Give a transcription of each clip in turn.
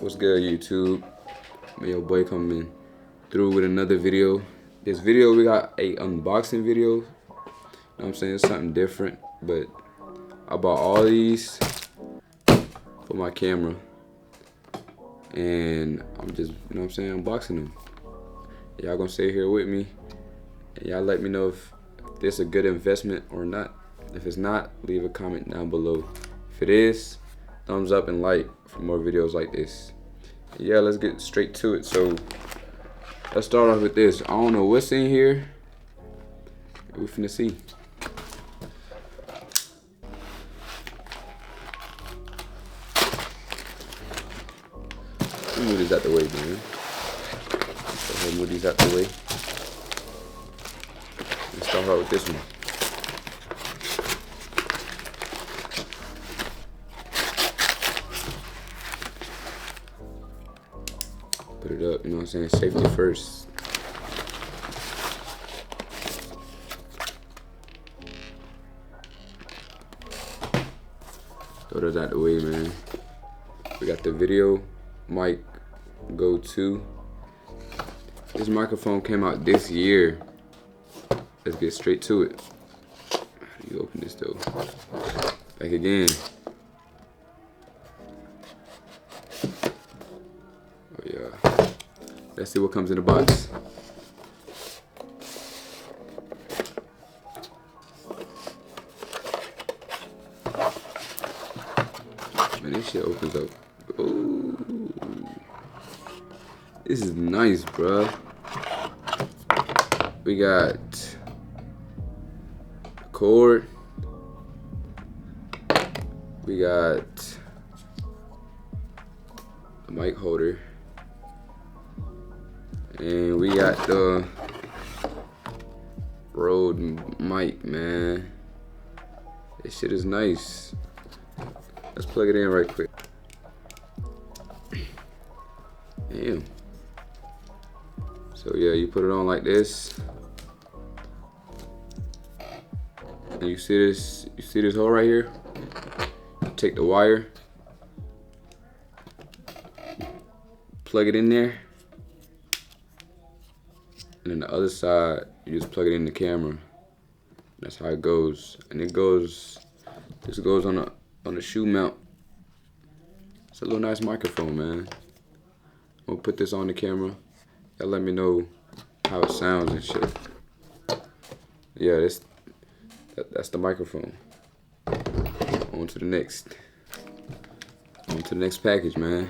What's good, YouTube? Your boy coming through with another video. This video, we got a unboxing video. You know what I'm saying? It's something different, but I bought all these for my camera, and I'm just, you know what I'm saying, unboxing them. Y'all gonna stay here with me, and y'all let me know if this is a good investment or not. If it's not, leave a comment down below. If it is, thumbs up and like for more videos like this. Yeah, let's get straight to it. So let's start off with this. I don't know what's in here. We finna see. Let me move these out the way, man. Go ahead and move these out the way. Let's start out with this one. Put it up, you know what I'm saying? Safety first. Throw those out the way, man. We got the VideoMicGo2. This microphone came out this year. Let's get straight to it. How do you open this though? Back again. Oh yeah. Let's see what comes in the box. Man, this shit opens up. Ooh. This is nice, bruh. We got a cord. We got a mic holder. And we got the Rode mic, man. This shit is nice. Let's plug it in right quick. Damn. So yeah, you put it on like this. And you see this hole right here? You take the wire, plug it in there. And then the other side, you just plug it in the camera. That's how it goes. And it goes, this goes on the shoe mount. It's a little nice microphone, man. I'm gonna put this on the camera. Y'all let me know how it sounds and shit. Yeah, that's the microphone. On to the next. On to the next package, man.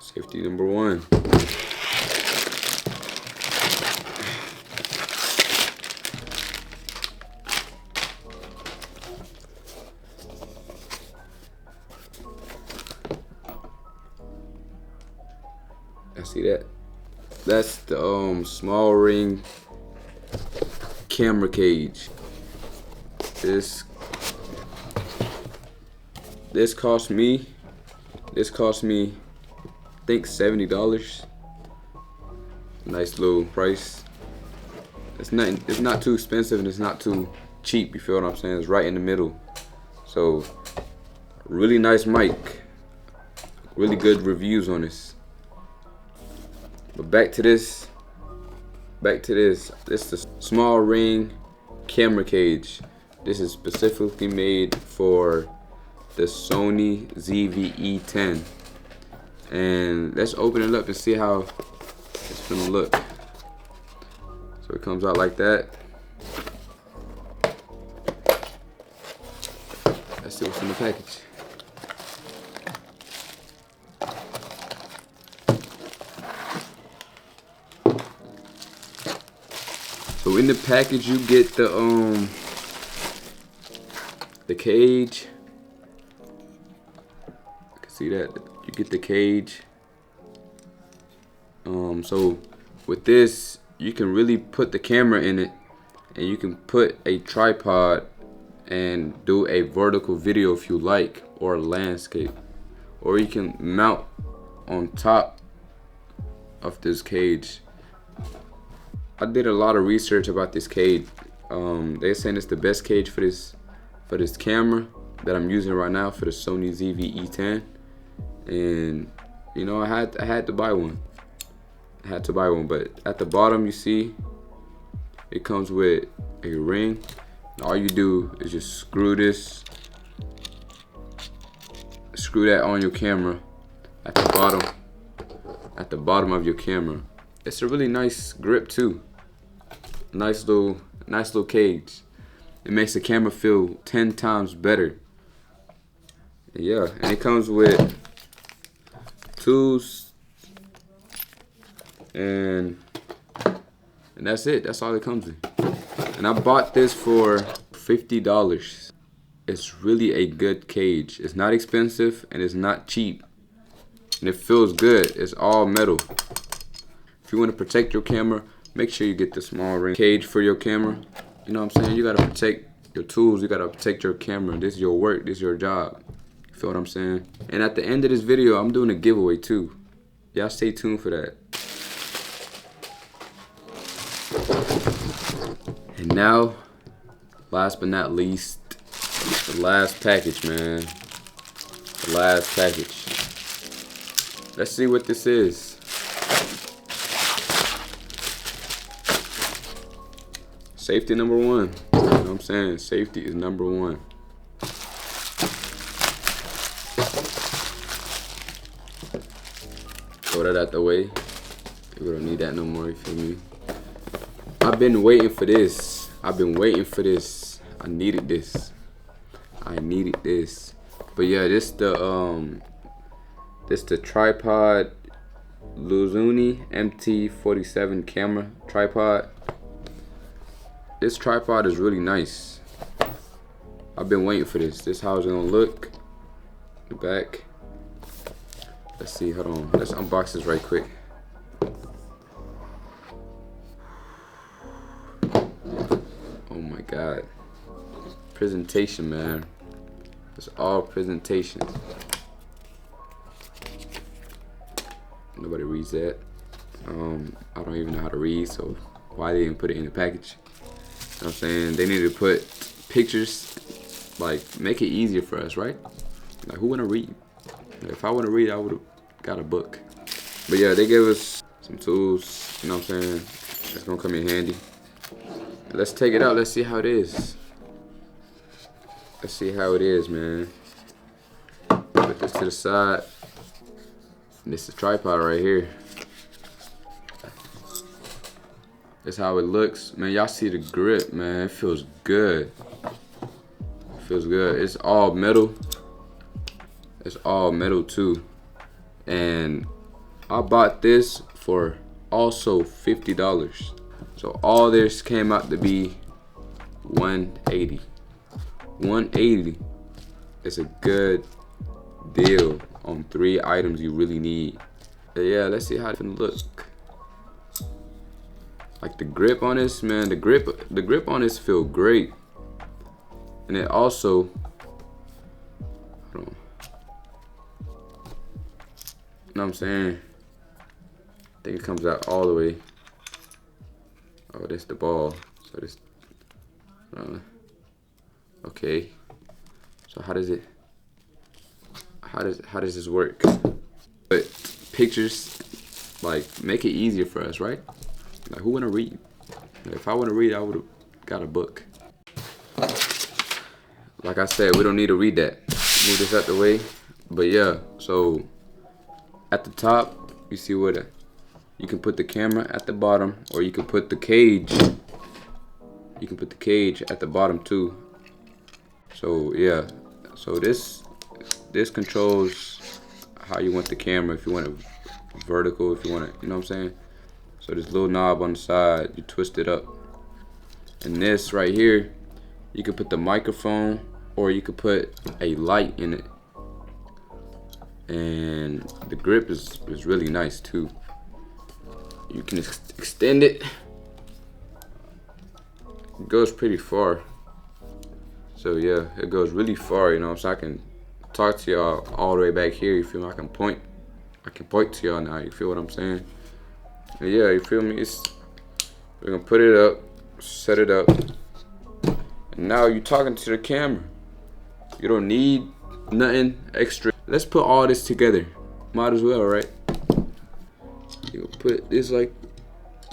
Safety number one. I see that. That's the SmallRing camera cage. This cost me. I think $70. Nice little price. It's not too expensive and it's not too cheap, you feel what I'm saying? It's right in the middle. So really nice mic. Really good reviews on this. But back to this. This is the SmallRing camera cage. This is specifically made for the Sony ZV-E10. And let's open it up and see how it's gonna look. So it comes out like that. Let's see what's in the package. So in the package you get the cage. I can see that. You get the cage. So with this, you can really put the camera in it, and you can put a tripod and do a vertical video if you like, or a landscape, or you can mount on top of this cage. I did a lot of research about this cage, They're saying it's the best cage for this camera that I'm using right now, for the Sony ZV-E10. And you know, I had to buy one. I had to buy one. But at the bottom, you see, it comes with a ring. All you do is just screw that on your camera at the bottom of your camera. It's a really nice grip too. Nice little cage. It makes the camera feel 10 times better. Yeah, and it comes with tools, and that's it. That's all it comes with. And I bought this for $50. It's really a good cage. It's not expensive and it's not cheap. And it feels good. It's all metal. If you want to protect your camera, make sure you get the SmallRing cage for your camera. You know what I'm saying? You gotta protect your tools. You gotta protect your camera. This is your work. This is your job. You feel what I'm saying? And at the end of this video, I'm doing a giveaway too. Y'all stay tuned for that. And now, last but not least, the last package, man. The last package. Let's see what this is. Safety number one. You know what I'm saying? Safety is number one. Throw that out the way. We don't need that no more, you feel me? I've been waiting for this. I've been waiting for this. I needed this. I needed this. But yeah, this the tripod Ulanzi Mt 47 camera tripod. This tripod is really nice. I've been waiting for this. This is how it's gonna look. The back. Let's see, hold on. Let's unbox this right quick. Oh my God. Presentation, man. It's all presentation. Nobody reads that. I don't even know how to read, so why they didn't put it in the package? You know what I'm saying? They need to put pictures, like, make it easier for us, right? Like, who wanna read? If I wanna read, I would've got a book. But yeah, they gave us some tools, you know what I'm saying? It's gonna come in handy. Let's take it out, let's see how it is. Let's see how it is, man. Put this to the side. This is the tripod right here. That's how it looks. Man, y'all see the grip, man. It feels good. It feels good. It's all metal. It's all metal too. And I bought this for also $50. So all this came out to be $180. $180 is a good deal on 3 items you really need. But yeah, let's see how it can look. Like the grip on this, man, the grip on this feel great. And it also, hold on. You know what I'm saying? I think it comes out all the way. Oh, this the ball. So this, okay. So how does this work? But pictures, like, make it easier for us, right? Like, who wanna read? If I wanna read, I would've got a book. Like I said, we don't need to read that. Move this out the way. But yeah, so at the top, you see where you can put the camera at the bottom, or you can put the cage. You can put the cage at the bottom too. So yeah, so this controls how you want the camera. If you want it vertical, if you want it, you know what I'm saying? So this little knob on the side, you twist it up. And this right here, you can put the microphone, or you could put a light in it. And the grip is really nice too. You can extend it. It goes pretty far. So yeah, it goes really far, you know, so I can talk to y'all all the way back here. You feel me? I can point to y'all now. You feel what I'm saying? And yeah, you feel me? We're gonna put it up, set it up, Now you're talking to the camera. You don't need nothing extra. Let's put all this together. Might as well, right? You put this like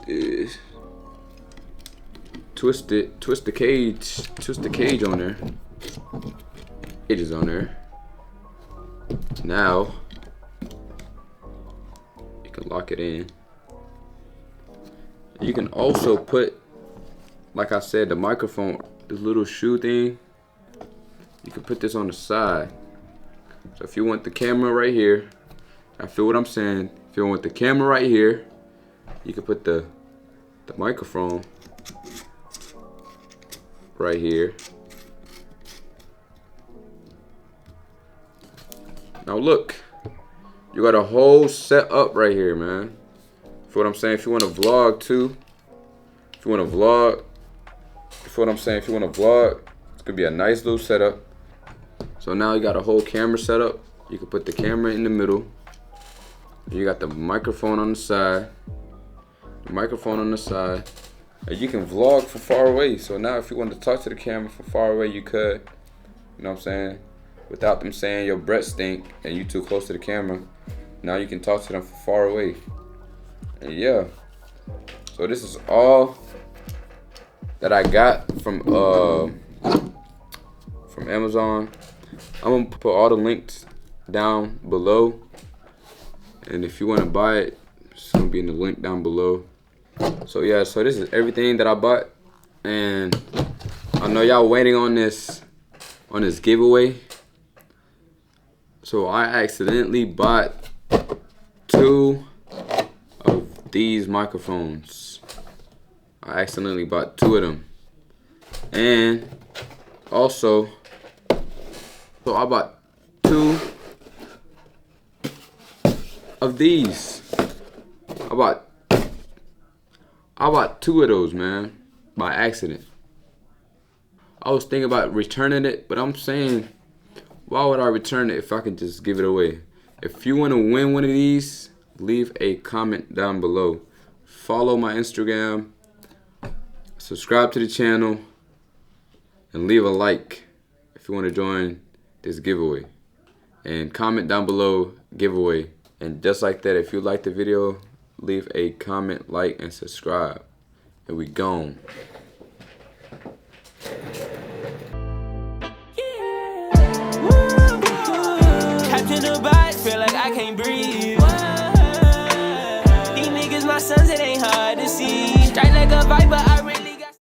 this. Twist it. Twist the cage. Twist the cage on there. Cage is on there. Now you can lock it in. You can also put, like I said, the microphone, this little shoe thing. You can put this on the side. So if you want the camera right here, I feel what I'm saying. If you want the camera right here, you can put the microphone right here. Now look, you got a whole setup right here, man. Feel what I'm saying? If you want to vlog too, if you want to vlog, you feel what I'm saying? If you want to vlog, it's gonna be a nice little setup. So now you got a whole camera setup. You can put the camera in the middle. You got the microphone on the side. The microphone on the side. And you can vlog from far away. So now if you want to talk to the camera from far away, you could. You know what I'm saying? Without them saying your breath stink and you too close to the camera. Now you can talk to them from far away. And yeah. So this is all that I got from Amazon. I'm gonna put all the links down below, and if you want to buy it, it's gonna be in the link down below. So yeah, so this is everything that I bought, and I know y'all waiting on this giveaway. So I accidentally bought 2 of these microphones. I accidentally bought 2 of them, and also, so I bought 2 of these. I bought 2 of those, man, by accident. I was thinking about returning it, but I'm saying, why would I return it if I can just give it away? If you want to win one of these, leave a comment down below. Follow my Instagram, subscribe to the channel, and leave a like if you want to join this giveaway. And comment down below, giveaway. And just like that, if you like the video, leave a comment, like, and subscribe. And we gone. Captain the box, feel like I can't breathe. These niggas my sons, it ain't hard to see. Strike like a viper.